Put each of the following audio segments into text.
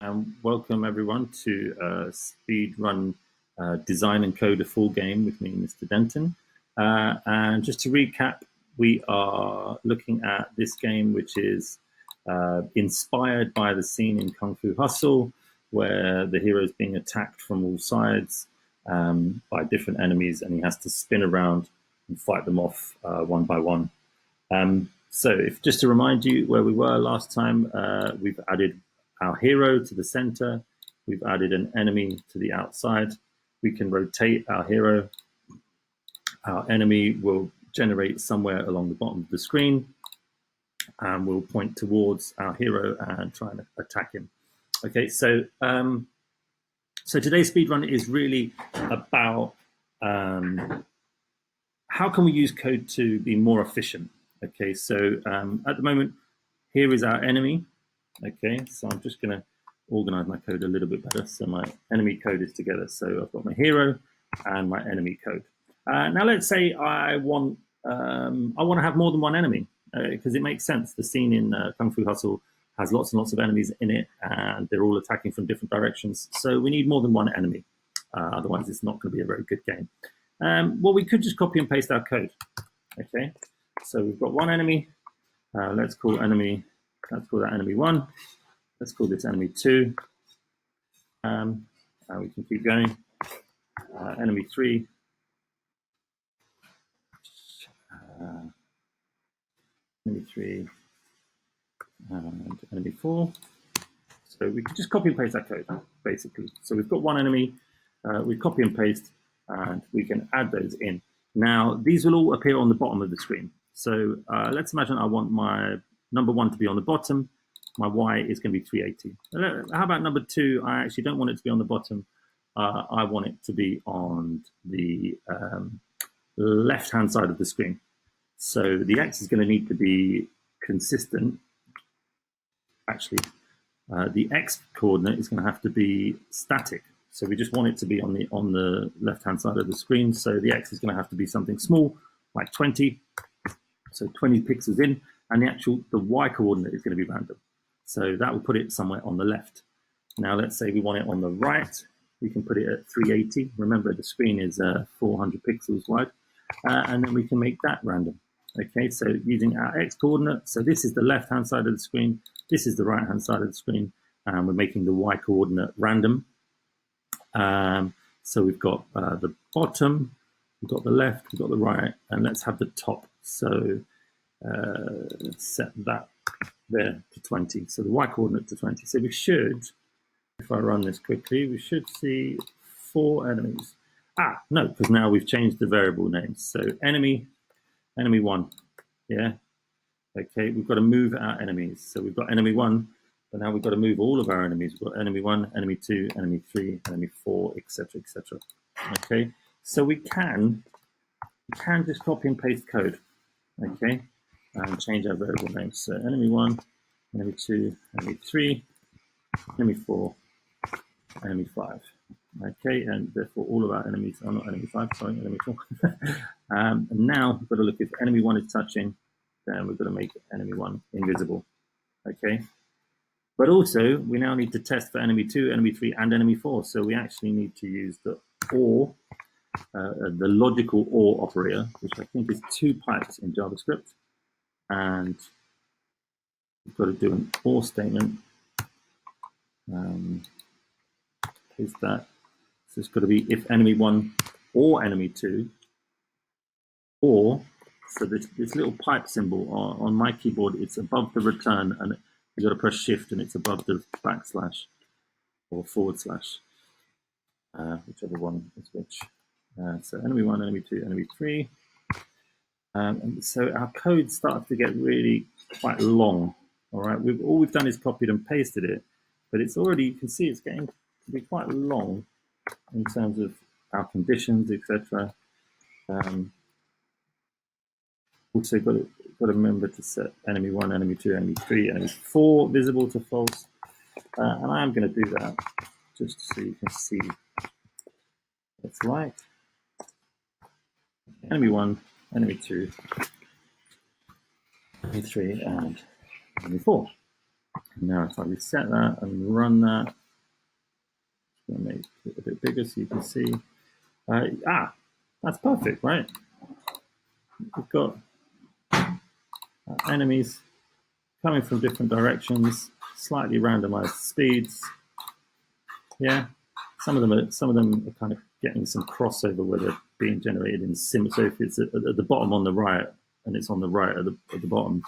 And welcome everyone to Speedrun Design and Code a Full Game with me, Mr. Denton. And just to recap, we are looking at this game, which is inspired by the scene in Kung Fu Hustle, where the hero is being attacked from all sides by different enemies, and he has to spin around and fight them off one by one. So just to remind you where we were last time, we've added our hero to the center. We've added an enemy to the outside. We can rotate our hero. Our enemy will generate somewhere along the bottom of the screen, and we'll point towards our hero and try and attack him. Okay, so today's speedrun is really about how can we use code to be more efficient. Okay, so at the moment, here is our enemy. Okay, so I'm just going to organize my code a little bit better. So my enemy code is together. So I've got my hero and my enemy code. Now let's say I want to have more than one enemy because it makes sense. The scene in Kung Fu Hustle has lots and lots of enemies in it, and they're all attacking from different directions. So we need more than one enemy. Otherwise, it's not going to be a very good game. Well, we could just copy and paste our code. Okay, so we've got one enemy. Let's call that enemy 1. Let's call this enemy 2. And we can keep going. Enemy 3. Enemy 3. And enemy 4. So we can just copy and paste that code, basically. So we've got one enemy. We copy and paste, and we can add those in. Now, these will all appear on the bottom of the screen. So let's imagine I want my number 1 to be on the bottom. My Y is going to be 380. How about number 2? I actually don't want it to be on the bottom. I want it to be on the left-hand side of the screen. So the X is going to need to be consistent. Actually, the X coordinate is going to have to be static. So we just want it to be on the left-hand side of the screen. So the X is going to have to be something small, like 20. So 20 pixels in, and the Y coordinate is going to be random. So that will put it somewhere on the left. Now let's say we want it on the right. We can put it at 380. Remember, the screen is 400 pixels wide. And then we can make that random. Okay, so using our X coordinate. So this is the left-hand side of the screen. This is the right-hand side of the screen. And we're making the Y coordinate random. So we've got the bottom, we've got the left, we've got the right, and let's have the top. So let's set that there to 20. So the Y coordinate to 20. So we should, if I run this quickly, we should see 4 enemies. No, because now we've changed the variable names. So enemy 1, yeah. Okay, we've got to move our enemies. So we've got enemy 1, but now we've got to move all of our enemies. We've got enemy 1, enemy 2, enemy 3, enemy 4, etc., etc. Okay, so we can just copy and paste code. Okay, and change our variable names. So enemy 1, enemy 2, enemy 3, enemy 4, enemy 5. Okay, and therefore all of our enemies are not enemy 5, sorry, enemy 4. And now we've got to look if enemy 1 is touching, then we've got to make enemy 1 invisible. Okay, but also we now need to test for enemy 2, enemy 3, and enemy 4. So we actually need to use the OR, the logical OR operator, which I think is 2 pipes in JavaScript. And we've got to do an OR statement. Paste that. So it's got to be if enemy 1 or enemy 2, or, so this little pipe symbol on my keyboard, it's above the return, and you've got to press shift, and it's above the backslash or forward slash, whichever one is which. So enemy 1, enemy 2, enemy 3. And so our code starts to get really quite long. All right, all we've done is copied and pasted it, but it's already, you can see it's getting to be quite long in terms of our conditions, etc. Also got to remember to set enemy 1, enemy 2, enemy 3, enemy 4 visible to false. And I am going to do that just so you can see what's right. Enemy 1, enemy 2, enemy 3, and enemy 4. Now, if I reset that and run that, I'm going to make it a bit bigger so you can see. That's perfect, right? We've got enemies coming from different directions, slightly randomized speeds. Yeah, some of them are kind of getting some crossover where they're being generated in sim. So if it's at the bottom on the right and it's on the right at the bottom,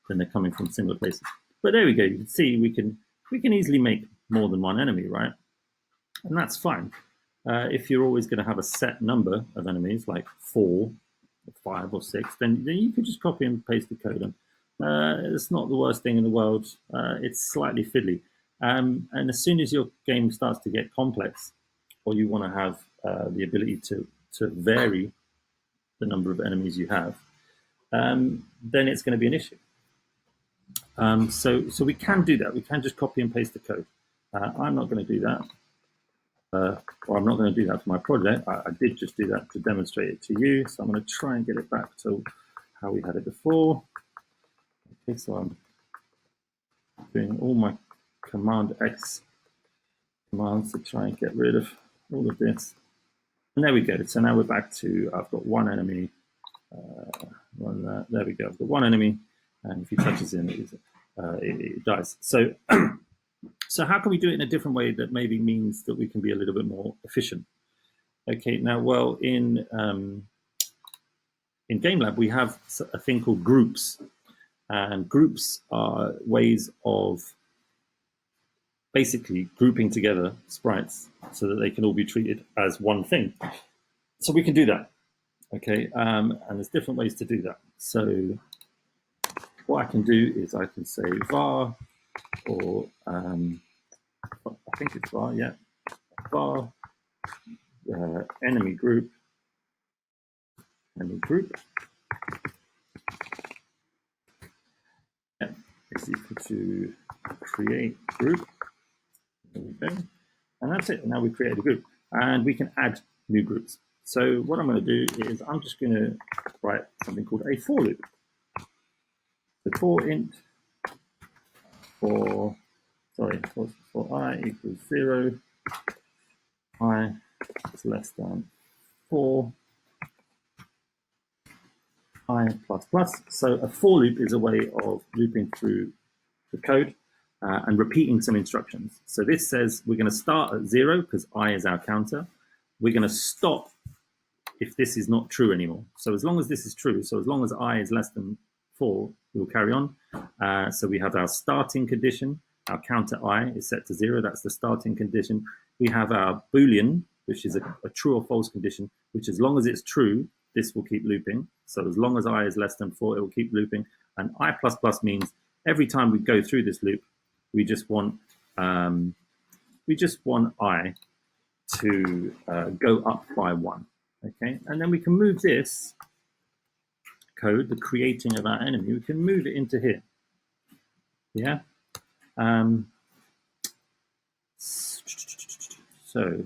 then they're coming from similar places. But there we go. You can see we can easily make more than one enemy, right? And that's fine. If you're always going to have a set number of enemies, like 4 or 5 or 6, then you could just copy and paste the code. And it's not the worst thing in the world. It's slightly fiddly. And as soon as your game starts to get complex, or you want to have the ability to vary the number of enemies you have, then it's going to be an issue. So we can do that. We can just copy and paste the code. I'm not going to do that. Or I'm not going to do that for my project. I did just do that to demonstrate it to you. So I'm going to try and get it back to how we had it before. Okay, so I'm doing all my Command X commands to try and get rid of all of this. And there we go. So now we're back to, I've got one enemy. Run that. There we go. I've got one enemy. And if he touches him, it dies. So so how can we do it in a different way that maybe means that we can be a little bit more efficient? Okay, now, well, in Gamelab, we have a thing called groups. And groups are ways of basically grouping together sprites so that they can all be treated as one thing. So we can do that, okay? And there's different ways to do that. So what I can do is I can say var, or I think it's var, yeah, var enemy group, yeah, is equal to create group. There we go. And that's it. Now we've created a group. And we can add new groups. So what I'm going to do is I'm just going to write something called a for loop. The for int for I equals 0, I is less than 4, I plus plus. So a for loop is a way of looping through the code and repeating some instructions. So this says we're going to start at 0 because I is our counter. We're going to stop if this is not true anymore. So as long as this is true, so as long as I is less than 4, we'll carry on. So we have our starting condition. Our counter I is set to 0. That's the starting condition. We have our Boolean, which is a true or false condition, which as long as it's true, this will keep looping. So as long as I is less than 4, it will keep looping. And I++ means every time we go through this loop, we just want I to go up by 1. Okay, and then we can move this code, the creating of our enemy, we can move it into here. Yeah. So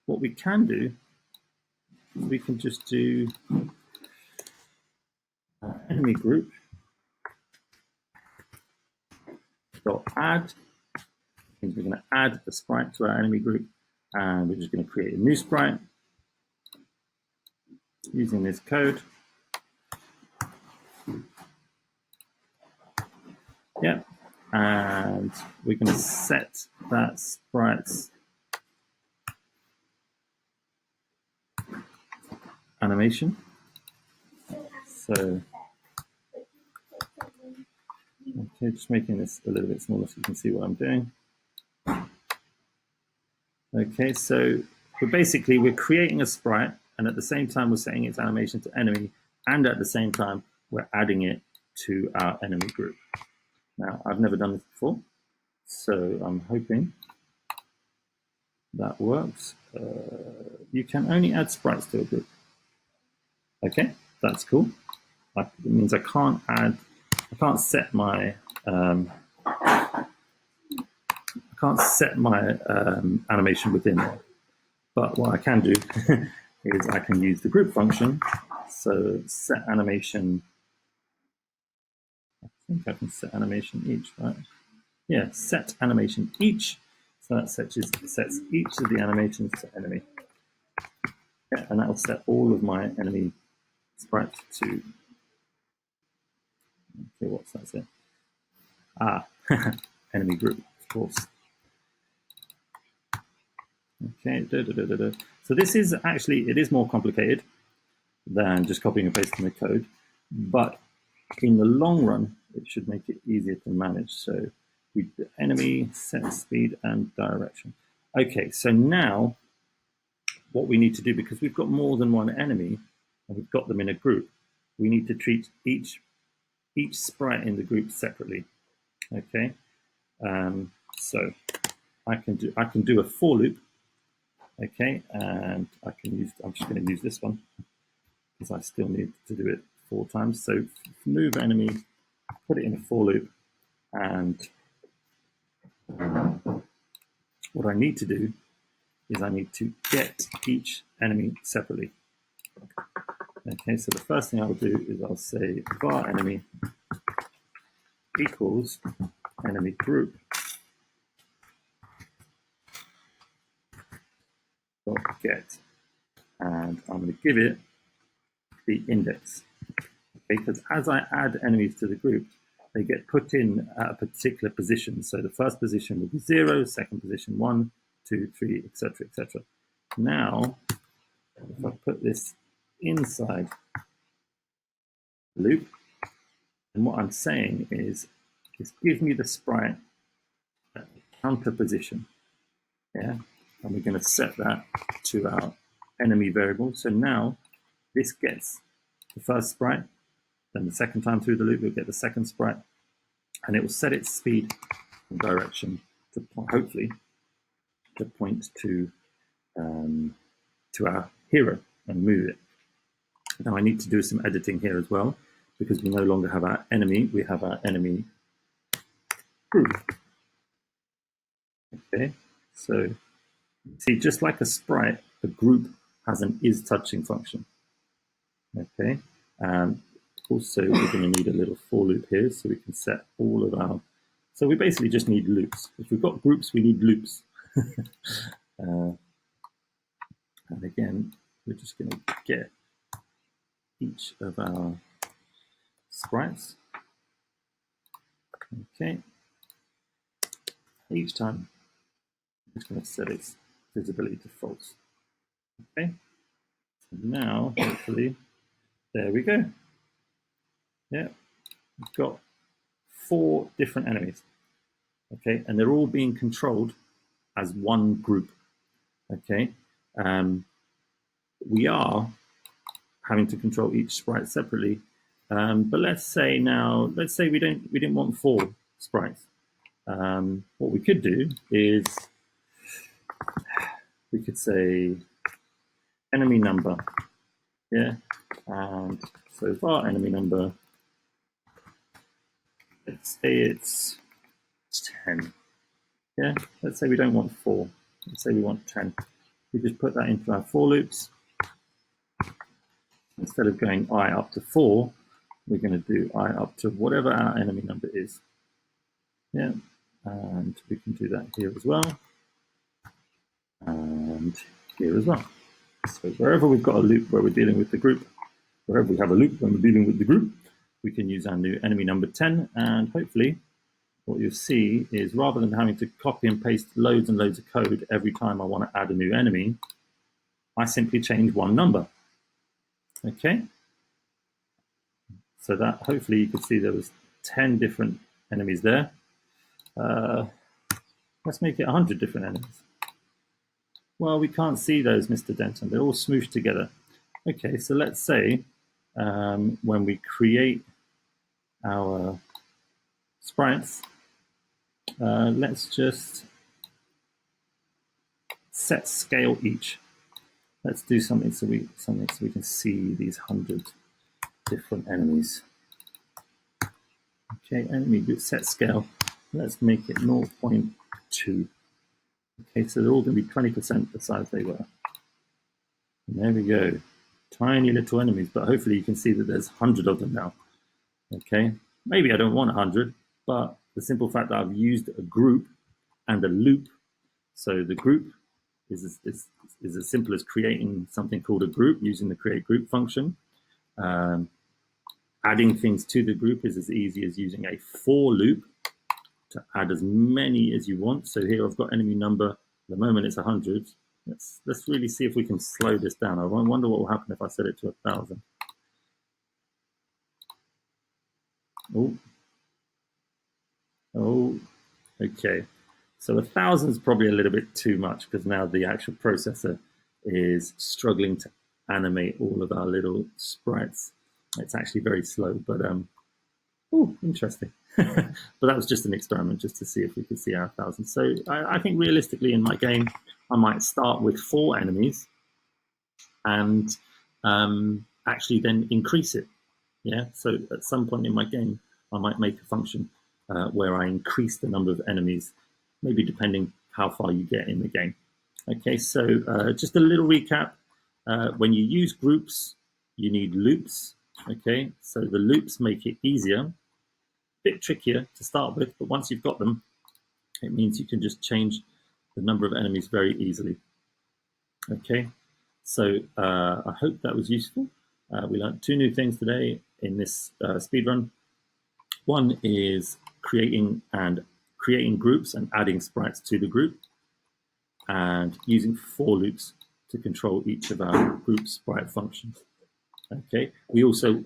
what we can do, we can just do enemy group dot add. Means we're going to add the sprite to our enemy group, and we're just going to create a new sprite using this code. Yeah, and we're going to set that sprite's animation. So, okay, just making this a little bit smaller so you can see what I'm doing. Okay, so we're creating a sprite, and at the same time we're setting its animation to enemy, and at the same time we're adding it to our enemy group. Now, I've never done this before, so I'm hoping that works. You can only add sprites to a group. Okay, that's cool. It means I can't set my animation within there. But what I can do is I can use the group function. So set animation. I think I can set animation each, right? yeah, set animation each. So that sets each of the animations to enemy. Yeah, and that will set all of my enemy sprites to, okay, what's that say? Enemy group, of course. Okay, so this is actually, it is more complicated than just copying and pasting the code, but in the long run, it should make it easier to manage. So we do enemy, set speed, and direction. Okay, so now what we need to do, because we've got more than one enemy, and we've got them in a group, we need to treat each sprite in the group separately. Okay, so I can do a for loop. Okay, and I'm just going to use this one because I still need to do it 4 times. So move enemy, put it in a for loop, and what I need to do is I need to get each enemy separately. Okay, so the first thing I'll do is I'll say var enemy equals enemy group dot get, and I'm going to give it the index. Okay, because as I add enemies to the group, they get put in at a particular position. So the first position will be 0, second position 1, 2, 3, etc., etc. Now, if I put this inside the loop, and what I'm saying is give me the sprite at the counter position. Yeah, and we're going to set that to our enemy variable. So now this gets the first sprite, then the second time through the loop, we'll get the second sprite, and it will set its speed and direction to hopefully to point to our hero and move it. Now I need to do some editing here as well, because we no longer have our enemy, we have our enemy group. Okay, so see, just like a sprite, a group has an is-touching function. Okay, also we're going to need a little for loop here so we can set all of our, so we basically just need loops. If we've got groups, we need loops. And again, we're just going to get each of our sprites. Okay, each time I'm just going to set its visibility to false. Okay, so now hopefully, there we go. Yeah, we've got 4 different enemies. Okay, and they're all being controlled as one group. Okay, we are having to control each sprite separately. But let's say we didn't want 4 sprites. What we could do is we could say enemy number, yeah, and so var enemy number, let's say it's 10. Yeah, let's say we don't want 4. Let's say we want 10. We just put that into our for loops. Instead of going I up to 4, we're going to do I up to whatever our enemy number is. Yeah, and we can do that here as well, and here as well. So wherever we've got a loop where we're dealing with the group, wherever we have a loop when we're dealing with the group, we can use our new enemy number 10, and hopefully what you'll see is rather than having to copy and paste loads and loads of code every time I want to add a new enemy, I simply change one number. Okay, so that hopefully you could see there was 10 different enemies there. Let's make it 100 different enemies. Well, we can't see those, Mr. Denton. They're all smooshed together. Okay, so let's say when we create our sprites, let's just set scale each. Let's do something so we can see these 100 different enemies. Okay, enemy group set scale. Let's make it 0.2. Okay, so they're all going to be 20% the size they were. And there we go. Tiny little enemies, but hopefully you can see that there's 100 of them now. Okay, maybe I don't want 100, but the simple fact that I've used a group and a loop. So the group is as simple as creating something called a group using the create group function. Adding things to the group is as easy as using a for loop to add as many as you want. So here I've got enemy number. At the moment it's 100. Let's really see if we can slow this down. I wonder what will happen if I set it to 1,000. Oh, okay. So 1,000 is probably a little bit too much because now the actual processor is struggling to animate all of our little sprites. It's actually very slow, but interesting. But that was just an experiment just to see if we could see our 1,000. So I think realistically in my game, I might start with 4 enemies and actually then increase it. Yeah. So at some point in my game, I might make a function where I increase the number of enemies, maybe depending how far you get in the game. Okay. So just a little recap. When you use groups, you need loops. Okay. So the loops make it easier, a bit trickier to start with, but once you've got them, it means you can just change the number of enemies very easily. Okay. So I hope that was useful. We learned 2 new things today in this speedrun. One is creating groups and adding sprites to the group, and using for loops to control each of our group sprite functions. Okay. We also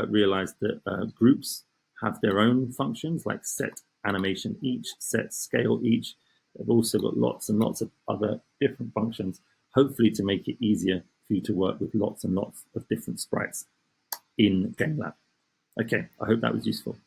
realized that groups have their own functions like set animation each, set scale each. They've also got lots and lots of other different functions, hopefully to make it easier for you to work with lots and lots of different sprites in Gamelab. Okay, I hope that was useful.